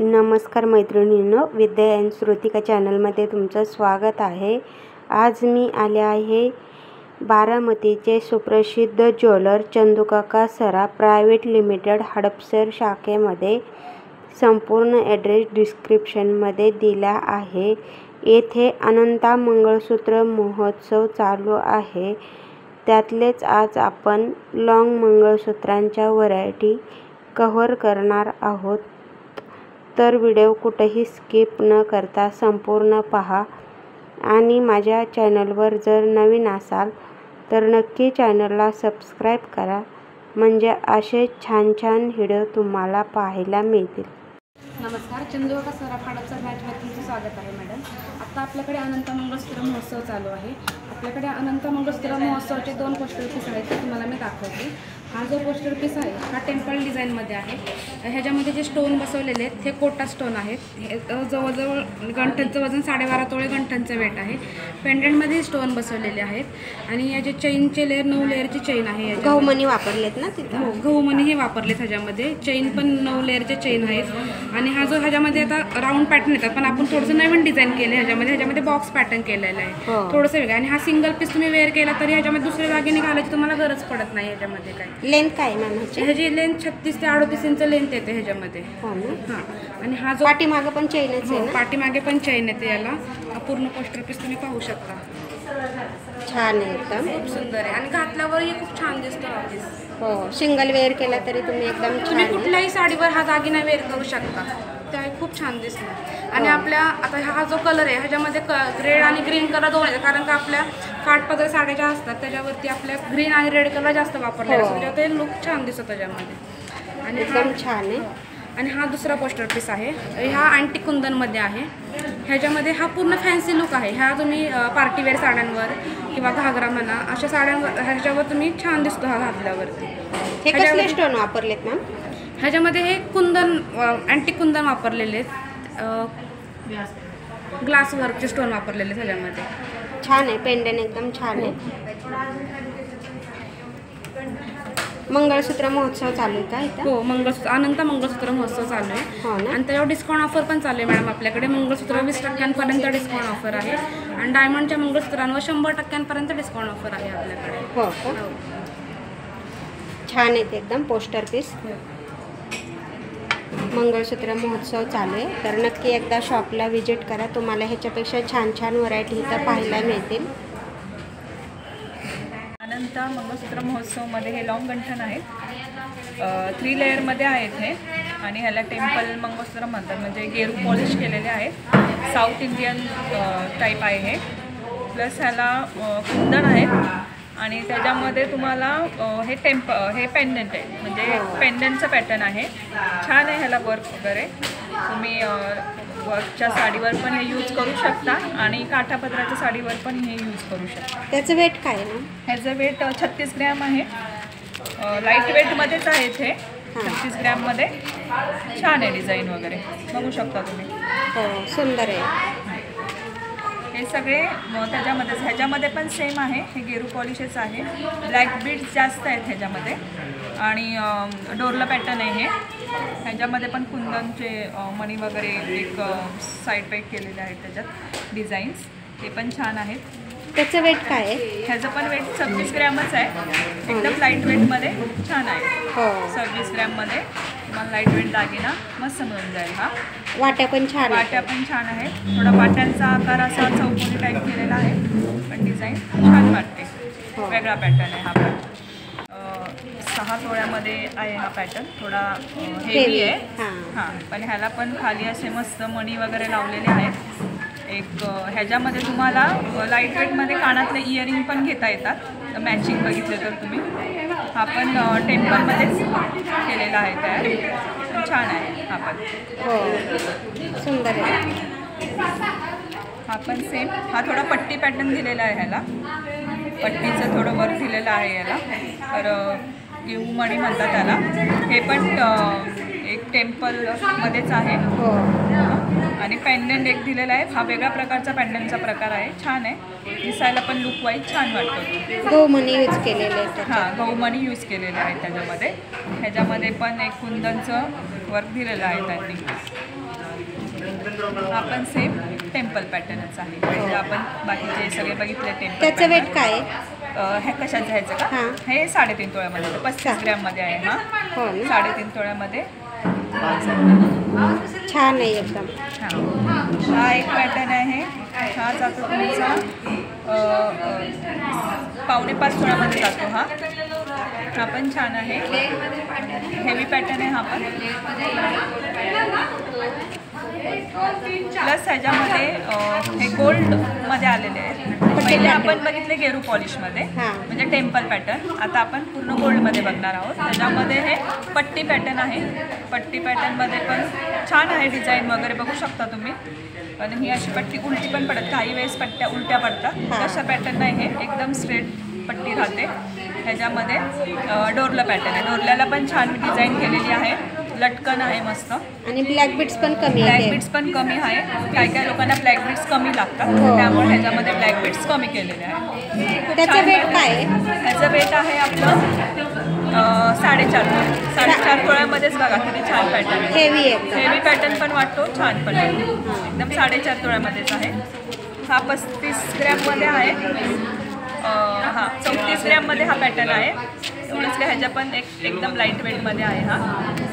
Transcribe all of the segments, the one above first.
नमस्कार मैत्रिणींनो, विद्या अँड श्रुतिका चॅनलमध्ये तुमचं स्वागत आहे। आज मी आले आहे बारामतीचे सुप्रसिद्ध ज्वेलर चंदूकाका सराफ प्रायव्हेट लिमिटेड हडपसर शाखेमध्ये। संपूर्ण ॲड्रेस डिस्क्रिप्शनमध्ये दिला आहे। येथे अनंता मंगळसूत्र महोत्सव चालू आहे। त्यातलेच आज आपण लॉंग मंगळसूत्रांच्या व्हरायटी कव्हर करणार आहोत, तर व्हिडिओ कुठेही स्किप न करता संपूर्ण पहा। आणि माझ्या चॅनलवर जर नवीन असाल तर नक्की चॅनलला सबस्क्राईब करा, म्हणजे असे छान छान व्हिडिओ तुम्हाला पाहायला मिळतील। नमस्कार, चंदूकाका सराफ हडपसर मॅचमध्ये तुमचं स्वागत आहे मॅडम। आता आपल्याकडे अनंत मंगळसूत्र महोत्सव चालू आहे। आपल्याकडे अनंत मंगळसूत्र महोत्सवाचे 2 पोस्टर पीस आहेत, ते तुम्हाला मी दाखवते। हा जो पोस्टर पीस आहे हा टेम्पल डिझाईनमध्ये आहे। ह्याच्यामध्ये जे स्टोन बसवलेले आहेत ते कोटा स्टोन आहेत। हे जवळजवळ गंठनचं वजन 12.5 तोळे गंठनचं वेट आहे। पेंडंटमध्ये स्टोन बसवलेले आहेत आणि या जे चेनचे लेअर 9 लेअरची चेन आहे। गहूमणी वापरलेत ना तिथं? हो, गहूमणी वापरलेत ह्याच्यामध्ये। चेन पण 9 लेअरचे चेन आहेत आणि हा जो ह्याच्यामध्ये आता राऊंड पॅटर्न येतात, पण आपण थोडंसं नवीन डिझाईन केलं ह्याच्यामध्ये बॉक्स पॅटर्न केलेला आहे थोडंसं वेगळं। आणि हा सिंगल पीस तुम्ही वेअर केला तरी ह्याच्यामध्ये दुसरे दागिने घालायची तुम्हाला गरज पडत नाही। ह्याच्यामध्ये काय लेंथ काय मॅम ह्याची लेंथ 36 ते 38 इंच लेंथ येते ह्याच्यामध्ये। हां, आणि हा जो पाठीमागे पण चेनच आहे, पाठीमागे पण चेन येते याला। हा पूर्ण पोस्टर पीस तुम्ही पाहू शकता, छान आहे एकदम, खूप सुंदर आहे आणि घातल्यावरही खूप छान दिसतो हा पीस। हो, सिंगल वेअर केला तरी तुम्ही एकदम तुम्ही छान कुठल्याही साडीवर हा दागिना वेअर करू शकता, त्या खूप छान दिसणार। आणि आपल्या आता हा जो कलर आहे ह्याच्यामध्ये रेड आणि ग्रीन कलर दोन आहेत, कारण का आपल्या काठपदर साड्या ज्या असतात त्याच्यावरती आपल्या ग्रीन आणि रेड कलर जास्त वापरले असतात, त्याच्यावर ते लुक छान दिसतो त्याच्यामध्ये आणि एकदम छान आहे। आणि हा दुसरा पोस्टर पीस आहे, हा अँटी कुंदनमध्ये आहे। ह्याच्यामध्ये हा पूर्ण फॅन्सी लुक आहे। ह्या तुम्ही पार्टीवेअर साड्यांवर किंवा घागरा म्हणा अशा साड्यांवर ह्याच्यावर तुम्ही छान दिसतो हा घातल्यावरती। हे कसले स्टोन वापरलेत मॅम? ह्याच्यामध्ये हे कुंदन अँटी कुंदन वापरलेले आहेत, ग्लास वर्कचे स्टोन वापरलेले ह्याच्यामध्ये। छान आहे, पेंडंट एकदम छान आहे। मंगळसूत्र महोत्सव चालू आहे का इथं? हो, अनंत मंगळसूत्र महोत्सव चालू आहे आणि त्याच्यावर डिस्काउंट ऑफर पण चालू आहे मॅडम। आपल्याकडे मंगळसूत्र 20% डिस्काउंट ऑफर आहे आणि डायमंडच्या मंगळसूत्रांवर 100% डिस्काउंट ऑफर आहे आपल्याकडे। हो का? छान आहेत एकदम पोस्टर पीस। मंगळसूत्र महोत्सव चालू आहे, तर नक्की एकदा शॉपला व्हिजिट करा, तुम्हाला ह्याच्यापेक्षा छान छान व्हरायटी इथं पाहायला मिळतील। अनंत मंगळसूत्र महोत्सवमध्ये हे लॉंग गंठन आहेत, 3 लेअरमध्ये आहेत हे, आणि ह्याला टेम्पल मंगळसूत्र म्हणतात, म्हणजे गेरू पॉलिश केलेले आहेत। साऊथ इंडियन टाईप आहे हे, प्लस ह्याला कुंदन आहेत आणि त्याच्यामध्ये तुम्हाला हे पेंडंट आहे, म्हणजे पेंडंटचं पॅटर्न आहे। छान आहे, ह्याला वर्क वगैरे तुम्ही वर्कच्या साडीवर पण हे यूज करू शकता आणि काठापदराच्या साडीवर पण हे यूज करू शकता। त्याचं वेट काय आहे ना? ह्याचं वेट 36 ग्रॅम आहे, लाईट वेटमध्येच आहेत हे, 36 ग्रॅममध्ये। छान आहे डिझाईन वगैरे, बघू शकता तुम्ही। हो, सुंदर आहे। हे सगळे ह्याच्यामध्ये पण सेम आहे, हे गेरू पॉलिशच आहे। ब्लॅक बीड्स जास्त आहेत ह्याच्यामध्ये आणि डोरला पॅटर्न आहे हे। ह्याच्यामध्ये पण कुंदनचे मणी वगैरे एक साईड पॅक केलेले आहेत त्याच्यात डिझाईन्स, ते पण छान आहेत। त्याचं वेट काय आहे? ह्याचं पण वेट 26 ग्रॅमच आहे, एकदम लाईट वेटमध्ये छान आहे। हो, 26 ग्रॅममध्ये तुम्हाला लाईट वेट दागिना मस्त मिळून जाईल। हा वाट्या पण छान, वाट्या पण छान आहेत, थोडा वाट्यांचा आकार असा चौकोनी टाईप केलेला आहे, पण डिझाईन छान वाटते, वेगळा पॅटर्न आहे हा पण। 6 तोळ्यामध्ये आहे हा पॅटर्न, थोडा हेवी आहे। हां, पण ह्याला पण खाली असे मस्त मणी वगैरे लावलेले आहेत। एक ह्याच्यामध्ये तुम्हाला लाईट वेटमध्ये कानातले इयरिंग पण घेता येतात, मॅचिंग बघितले तर तुम्ही। हा पण टेम्पलमध्येच केलेला आहे तयार, छान आहे हा पण। हो, सुंदर आहे। हा पण सेम, हा थोडा पट्टी पॅटर्न दिलेला आहे ह्याला, पट्टीचं थोडं वर्क दिलेलं आहे याला, तर गेऊ मणी म्हणतात त्याला। हे पण एक टेम्पलमध्येच आहे आणि पेंडंट एक दिलेला आहे, हा वेगळ्या प्रकारचा पेंडंटचा प्रकार आहे, छान आहे, दिसायला पण लुक वाईज छान वाटतो। गहूमणी यूज केलेले आहेत, हां, गहूमणी यूज केलेले आहे त्याच्यामध्ये। ह्याच्यामध्ये पण एक कुंदनचं वर्क दिलेलं आहे त्यांनी। हा पण सेम टेम्पल पॅटर्नच आहे. म्हणजे आपण बाकीचे सगळे बघितले टेम्पल. त्याचं वेट काय आहे? हे कशाचं घ्यायचं का? हां. हे 3.5 तोळ्यामध्ये 35 ग्रॅममध्ये आहे. हा हो ना. 3.5 तोळ्यामध्ये. छान आहे एकदम. हा एक पॅटर्न आहे. हा जातो तुमचा 4.25 तोळ्यामध्ये जातो. हा पण छान आहे. हेवी पॅटर्न आहे हा पण. प्लस ह्याच्यामध्ये हे गोल्डमध्ये आलेले आहेत. पहिले आपण बघितले गेरू पॉलिशमध्ये, म्हणजे टेम्पल पॅटर्न. आता आपण पूर्ण गोल्डमध्ये बघणार आहोत. त्याच्यामध्ये हे पट्टी पॅटर्न आहे. पट्टी पॅटर्नमध्ये पण छान आहे डिझाईन वगैरे बघू शकता तुम्ही. आणि ही अशी पट्टी उलटी पण पडत, काही वेळेस पट्ट्या उलट्या पडतात. तशा पॅटर्न नाही, हे एकदम स्ट्रेट पट्टी राहते. ह्याच्यामध्ये डोरला पॅटर्न आहे. डोरल्याला पण छान डिझाईन केलेली आहे. लटकन आहे मस्त. आणि ब्लॅक बीट्स पण कमी आहे. ब्लॅक बीट्स पण कमी आहे. काही लोकांना ब्लॅक बीट्स कमी लागतात, त्यामुळे ह्याच्यामध्ये ब्लॅक बीट्स कमी केलेले आहे. त्याचं वेट काय आहे? ह्याचं वेट आहे आपलं 4.5 तोळ्यामध्येच. बघा किती छान पॅटर्न आहे. हेवी पॅटर्न पण वाटतो, छान पण एकदम 4.5 तोळ्यामध्येच आहे. हा 35 ग्रॅममध्ये आहे. 34 ग्रॅममध्ये हा पॅटर्न आहे. एवढंच काय, ह्याच्या पण एकदम लाईट वेटमध्ये आहे. हा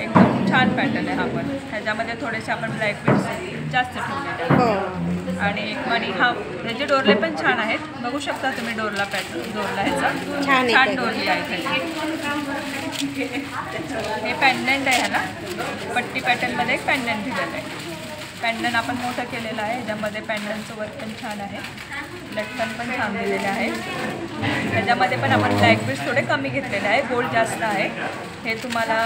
एकदम छान पॅटर्न आहे. हा पण ह्याच्यामध्ये थोडेसे आपण ब्लॅक बीट्स जास्त ठेवलेले आहेत. आणि ह्याचे डोरले पण छान आहेत. बघू शकता तुम्ही डोरला पॅटर्न. डोरला ह्याचा छान डोरली आहे त्याची. हे पॅन्डंट आहे. ह्याला पट्टी पॅटर्नमध्ये एक पॅन्डंट दिलेलं आहे. पॅन्डंट आपण मोठं केलेलं आहे. ह्याच्यामध्ये पॅन्डंटचं वर्क पण छान आहे. लटकन पण छान दिलेले आहे. ह्याच्यामध्ये पण आपण ब्लॅक बीट्स थोडे कमी घेतलेले आहे. गोल्ड जास्त आहे. हे तुम्हाला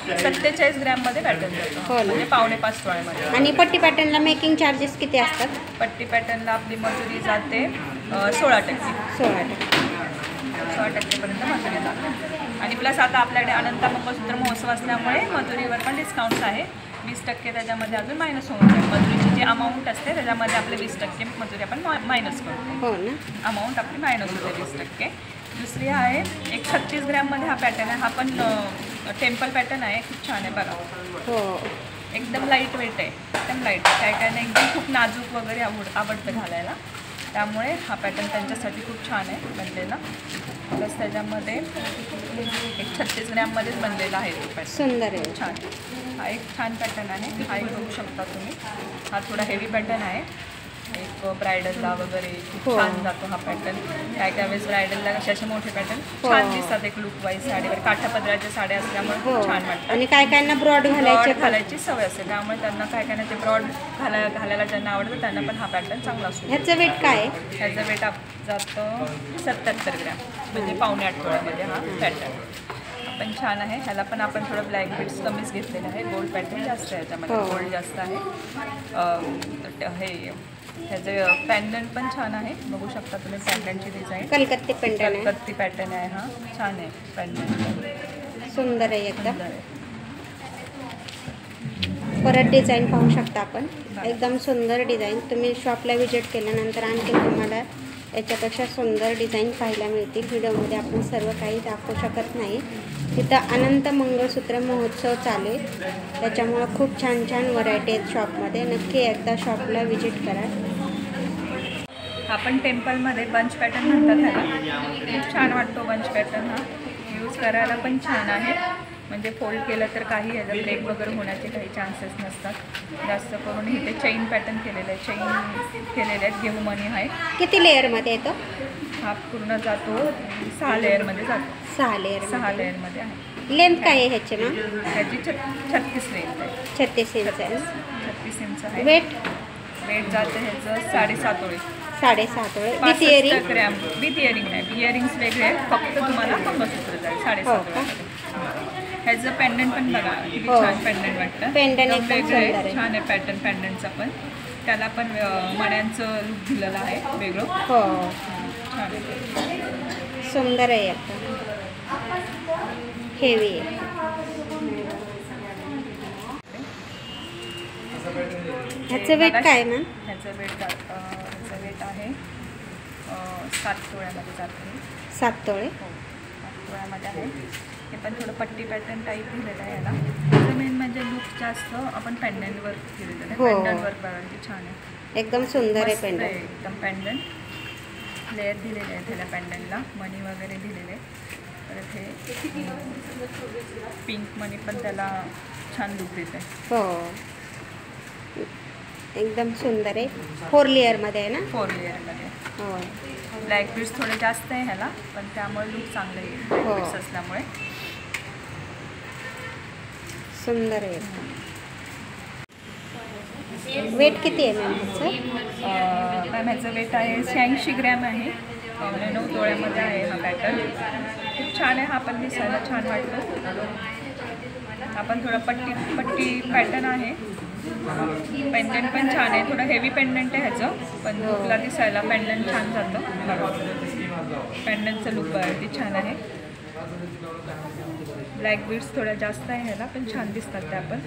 47 ग्रॅममध्ये पॅटर्न जातो, म्हणजे 4.25 तोळ्यामध्ये. आणि पट्टी पॅटर्नला मेकिंग चार्जेस किती असतात? पट्टी पॅटर्नला आपली मजुरी जाते 16%. 16%पर्यंत मजुरी जाते. आणि प्लस आता आपल्याकडे अनंत मंगळसूत्र महोत्सव असल्यामुळे मजुरीवर पण डिस्काउंट्स आहे. 20% त्याच्यामध्ये अजून मायनस होऊन जाईल. मजुरीची जी अमाऊंट असते त्याच्यामध्ये आपले 20% मजुरी आपण मायनस करतो. हो ना. अमाऊंट आपली मायनस होते 20%. दुसरी आहे एक 36 ग्रॅममध्ये हा पॅटर्न आहे. हा पण टेम्पल पॅटर्न आहे. खूप छान आहे बघा. हो, एकदम लाईट वेट आहे. एकदम लाईट. काय नाही एकदम खूप नाजूक वगैरे आवडतं घालायला. त्यामुळे हा पॅटर्न त्यांच्यासाठी खूप छान आहे बनलेला. प्लस त्याच्यामध्ये एक 36 ग्रॅममध्येच बनलेला आहे तो पॅटर्न. सुंदर आहे, छान. हा एक छान पॅटर्न आहे. हा एक बघू शकता तुम्ही. हा थोडा हेवी पॅटर्न आहे. एक ब्रायडलला वगैरे खूप छान जातो हा पॅटर्न. काय वेळेस ब्रायडलला असे मोठे पॅटर्न छान दिसतात. एक लुक वाईज साडीवर काठापदराच्या साड्या असल्यामुळे खूप छान वाटतं. आणि काय ब्रॉड घालायची सवय असते, त्यामुळे त्यांना काय ते ब्रॉड घालायला ज्यांना आवडतं त्यांना पण हा पॅटर्न चांगला असतो. ह्याचं वेट काय आहे? ह्याचं वेट जातं 77 ग्रॅम, म्हणजे 7.25 तोळ्यामध्ये हा पॅटर्न. पण छान आहे. ह्याला पण आपण थोडं ब्लॅक बीट्स कमीच घेतलेलं आहे. गोल्ड पॅटर्न जास्त आहे ह्याच्यामध्ये. गोल्ड जास्त आहे. हे ह्याचं पॅन्डंट पण छान आहे. बघू शकता तुम्ही पॅन्डंटची डिझाईन. कलकत्ती पॅटर्न आहे. हा छान आहे पॅन्डंट. सुंदर आहे एकदम. परत डिझाईन पाहू शकता आपण. एकदम सुंदर डिझाईन. तुम्ही शॉपला व्हिजिट केल्यानंतर आणखी तुम्हाला याच्यापेक्षा सुंदर डिझाईन पाहायला मिळतील. व्हिडिओमध्ये आपण सर्व काही दाखवू शकत नाही. तिथं अनंत मंगळसूत्र महोत्सव चालू आहे, त्याच्यामुळं खूप छान छान व्हरायटी आहेत शॉपमध्ये. नक्की एकदा शॉपला व्हिजिट करा. आपण टेम्पलमध्ये बंच पॅटर्न म्हणतात ह्याला. खूप छान वाटतो बंच पॅटर्न. हा यूज करायला पण छान आहे. म्हणजे फोल्ड केलं तर काही ह्याचा ब्रेक वगैरे होण्याचे काही चान्सेस नसतात. जास्त करून इथे चेन पॅटर्न केलेलं आहे. चेन केलेले आहेत. घेऊ मनी आहे. किती लेअरमध्ये येतो हा? पूर्ण जातो 6 लेअरमध्ये जातो. 6 लेअरमध्ये आहे. लेंथ काय आहे ह्याची मग? ह्याची 36 लेंथ आहे. 36 इंच आहे. 36 इंच आहे. वेट जातं ह्याचं 7.5 तोळे. 7.5 तोळे. 65 ग्रॅम. विथ इयरिंग नाही, इयरिंग्स वेगळे आहेत. फक्त तुम्हाला मंगळसूत्र जाईल 7.5 तोळे. ह्याचं पॅन्डंट पण बघा किती छान पॅन्डंट वाटतं. पॅन्डंट वेगळं आहे. छान आहे पॅटर्न. पॅन्डंटचा पण त्याला पण मण्यांचं लुक दिलेलं आहे वेगळं. हो, छान आहे. सुंदर आहे. आता हेवी आहे. ह्याचं वेट काय मॅम? ह्याचं वेट आहे 7 तोळ्यामध्ये जाते. 7 तोळे. हो, 7 तोळ्यामध्ये आहे. हे पण थोडं पट्टी पॅटर्न टाईप दिलेलं आहे याला. त्याचं मेन म्हणजे लुक जास्त आपण पेंडंट वर्क केलेलं आहे. हो. पेंडंट वर्क बघा किती छान आहे, एकदम सुंदर आहे मस्त आहे पेंडंट. एकदम. पेंडंट लेअर दिलेले आहेत त्याला, पेंडंटला मणी वगैरे दिलेले आहेत. परत हे पिंक मनी पण त्याला छान लुक देत आहे. हो, एकदम सुंदर आहे. 4 लेअरमध्ये आहे ना? 4 लेअरमध्ये. हो. ब्लॅक बीड्स थोडे जास्त आहे ह्याला, पण त्यामुळे लुक चांगलं येईल ब्लॅक हो. बीड्स असल्यामुळे. सुंदर आहे. वेट किती आहे मॅम ह्याचं? मॅम ह्याचं वेट आहे 86 ग्रॅम आहे. 9 तोळ्यामध्ये आहे हा पॅटर्न. खूप छान आहे हा पण, दिसायला छान वाटतो. हा पण थोडा पट्टी पॅटर्न आहे. पेंडंट पण छान आहे, थोडं हेवी पेंडंट आहे ह्याचं, पण लुकला दिसायला पेंडंट छान जातं. पेंडंटचं लुक ती छान आहे. ब्लॅक बीड्स थोड्या जास्त आहे ह्याला, पण छान दिसतात त्या पण.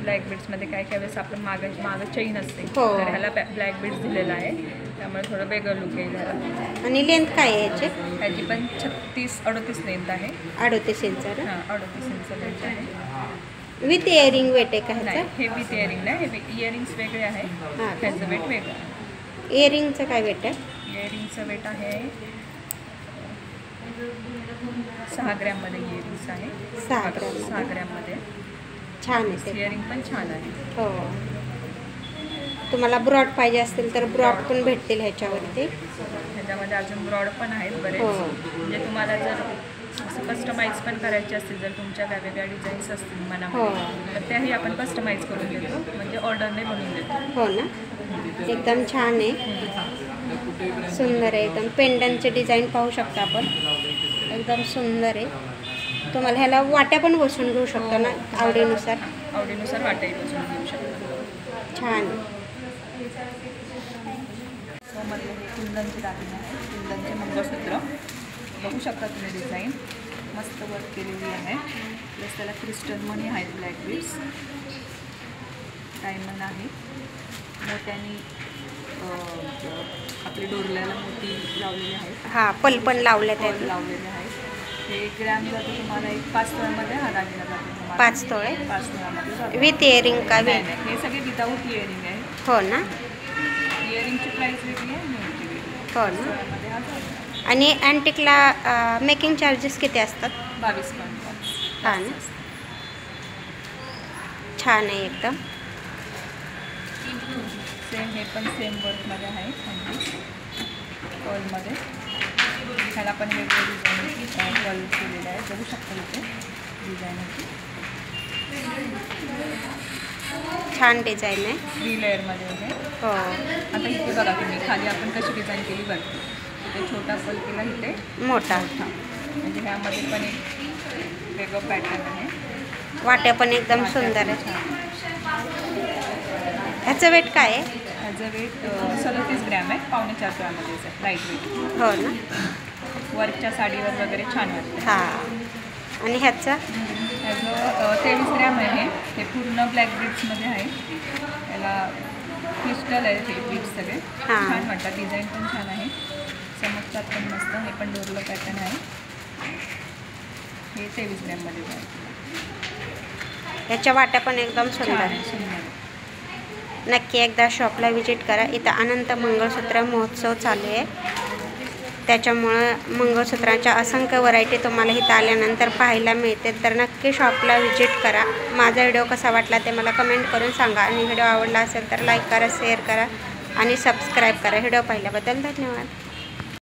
ब्लॅक बीड्समध्ये काय काय वेळेस आपण मागं चेन असते, हो. तर ह्याला ब्लॅक बीड्स दिलेला आहे, त्यामुळे थोडं वेगळं लुक येईल ह्याला. आणि लेंथ काय आहे याची? ह्याची पण 36-38 लेंथ आहे. 38 इंच ना? हां, 38 इंच लेंथ आहे. विथ इयरिंग वेट आहे का नाही, ह्याचं? हे विथ इयरिंग नाही, हे इयरिंग्स वेगळे आहे, हां. ह्याचं वेट वेगळं आहे. इयरिंगचं काय वेट आहे? इयरिंगचं वेट आहे 6 ग्रॅममध्ये इयरिंग्स आहे. 6 ग्रॅम. 6 ग्रॅममध्ये. छान आहे ते. इयरिंग पण छान आहे. हो. तुम्हाला ब्रॉड पाहिजे असतील तर ब्रॉड पण भेटतील ह्याच्यावरती. ह्याच्यामध्ये अजून ब्रॉड पण आहेत बरेच. हो. म्हणजे तुम्हाला जर असं कस्टमाइज पण करायचे असतील, जर तुमच्या वेगवेगळ्या डिझाईन्स असतील मनामध्ये, हो. तर त्याही आपण कस्टमाइज करून देतो, म्हणजे ऑर्डरने बनवून देतो. हो ना? एकदम छान आहे, सुंदर आहे एकदम. पेंडंटचे डिझाईन पाहू शकता आपण, एकदम सुंदर आहे. तुम्हाला ह्याला वाट्या पण बसून घेऊ शकता ना, आवडीनुसार. आवडीनुसार वाटाही बसून घेऊ शकतो. छान आहे. मध्ये हे कुंदनचे दागिने आहेत, कुंदनचे मंगळसूत्र बघू शकता तुम्ही. डिझाईन मस्त वर्क केलेली आहे. प्लस त्याला क्रिस्टल मणी आहेत, ब्लॅक बीड्स, डायमंड आहे. मोत्यानी आपली डोरल्याला मोती लावलेले आहेत. हां, पल पण लावले पल त्यात. लावलेले आहेत. हे 1 ग्रॅम जातो तुम्हाला, 5 तोळ्यामध्ये हा दागिना जातो तुम्हाला. 5 तोळे 5 तोळ्यामध्ये जातो. विथ इयरिंग का? नाही, हे सगळे विदाऊट इयरिंग आहे. हो ना? इयरिंगची प्राईस वेगळी आहे, न्यूची वेगळी. हो ना? तोळ्यामध्ये हा जातो. आणि अँटिकला मेकिंग चार्जेस किती असतात? 22.5. हां ना? छान आहे एकदम. सेम हे पण सेम वर्कमध्ये आहे, पर्लमध्ये. ह्याला पण वेगवेगळे डिझाईन पर्ल केलेले आहे, बघू शकता इथे डिझाईनची. छान डिझाईन आहे. 3 लेअरमध्ये आहे. हो. आता इथे बघा तुम्ही, खाली आपण कशी डिझाईन केली बघा. इथे छोटा पल केला, इथे मोठा. मोठा. म्हणजे ह्यामध्ये पण एक वेगळं पॅटर्न आहे. वाट्या पण एकदम सुंदर आहे. छान. ह्याचं वेट काय आहे? ह्याचं वेट 37 ग्रॅम आहे, 4.25 ग्रॅममध्येच आहे, लाईट वेट. हो ना? वर्कच्या साडीवर वगैरे छान वाटतं. हां. आणि ह्याचं? ह्याचं 23 ग्रॅम आहे. हे पूर्ण ब्लॅक बीड्समध्ये आहे. याला क्रिस्टल आहे हे बीड्स सगळे. हां. छान वाटतात, डिझाईन पण छान आहे, चमकतात पण मस्त. हे पण डोरलं पॅटर्न आहे. हे 23 ग्रॅममध्ये आहे. ह्याच्या वाट्या पण एकदम छान सुंदर आहे, आहे. सुंदर. नक्की एकदा शॉपला व्हिजिट करा. इथं अनंत मंगळसूत्र महोत्सव चालू आहे, त्याच्यामुळं मंगळसूत्रांच्या असंख्य व्हरायटी तुम्हाला इथं आल्यानंतर पाहायला मिळते. तर नक्की शॉपला व्हिजिट करा. माझा व्हिडिओ कसा वाटला ते मला कमेंट करून सांगा. आणि व्हिडिओ आवडला असेल तर लाईक करा, शेअर करा आणि सबस्क्राईब करा. व्हिडिओ पाहिल्याबद्दल धन्यवाद.